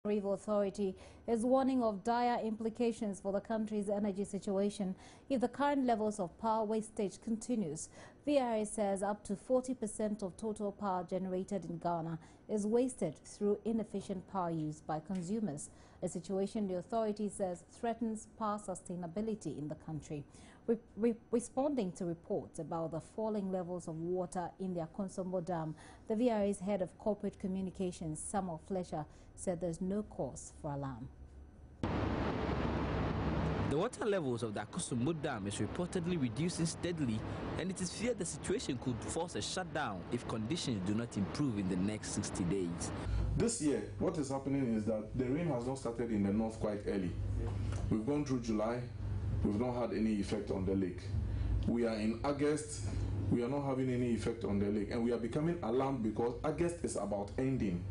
River Authority is warning of dire implications for the country's energy situation if the current levels of power wastage continues. VRA says up to 40% of total power generated in Ghana is wasted through inefficient power use by consumers, a situation the authority says threatens power sustainability in the country. Responding to reports about the falling levels of water in the Akosombo Dam, the VRA's head of corporate communications, Samuel Fletcher, said there's no cause for alarm. The water levels of the Akosombo Dam is reportedly reducing steadily, and it is feared the situation could force a shutdown if conditions do not improve in the next 60 days. This year, what is happening is that the rain has not started in the north quite early. We've gone through July, we've not had any effect on the lake. We are in August, we are not having any effect on the lake, and we are becoming alarmed because August is about ending.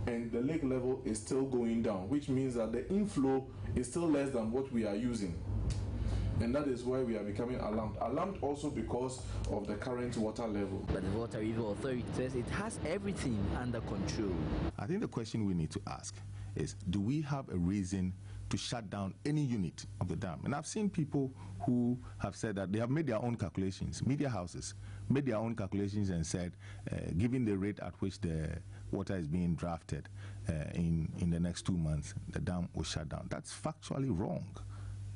And the lake level is still going down, which means that the inflow is still less than what we are using. And that is why we are becoming alarmed. Alarmed also because of the current water level. But the Water River Authority says it has everything under control. I think the question we need to ask is, do we have a reason to shut down any unit of the dam? And I've seen people who have said that they have made their own calculations. Media houses made their own calculations and said, given the rate at which the water is being drafted in the next 2 months, the dam will shut down. That's factually wrong.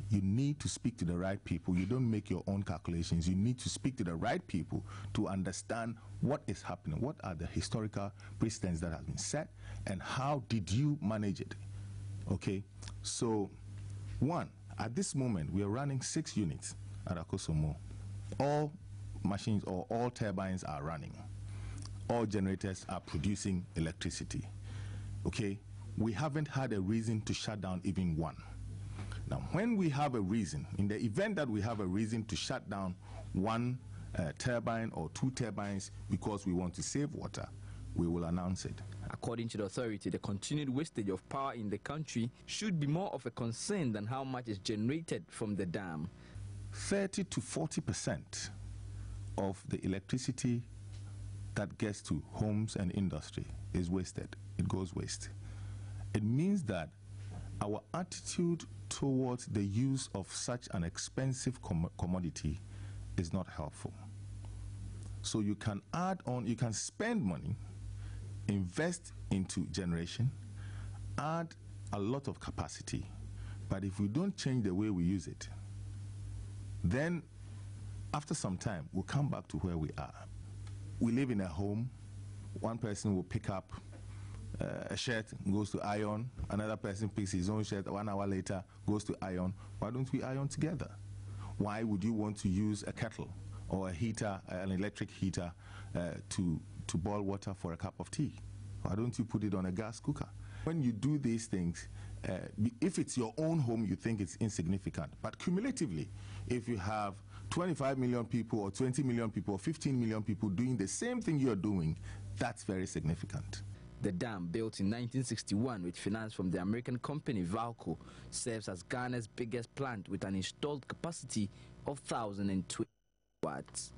You need to speak to the right people. You don't make your own calculations. You need to speak to the right people to understand what is happening. What are the historical precedents that have been set, and how did you manage it? Okay, so one, at this moment we are running 6 units at Akosombo. All machines or all turbines are running. All generators are producing electricity. Okay, we haven't had a reason to shut down even one. Now, when we have a reason, in the event that we have a reason to shut down one turbine or 2 turbines because we want to save water, we will announce it. According to the authority, the continued wastage of power in the country should be more of a concern than how much is generated from the dam. 30 to 40% of the electricity that gets to homes and industry is wasted. It goes waste. It means that our attitude towards the use of such an expensive commodity is not helpful. So you can add on, you can spend money, invest into generation, add a lot of capacity, but if we don't change the way we use it, then after some time we'll come back to where we are. We live in a home. One person will pick up a shirt, goes to iron. Another person picks his own shirt. 1 hour later, goes to iron. Why don't we iron together? Why would you want to use a kettle or a heater, an electric heater, to boil water for a cup of tea? Why don't you put it on a gas cooker? When you do these things, if it's your own home, you think it's insignificant. But cumulatively, if you have 25 million people or 20 million people or 15 million people doing the same thing you're doing, that's very significant. The dam, built in 1961 with finance from the American company Valco, serves as Ghana's biggest plant with an installed capacity of 1,020 watts.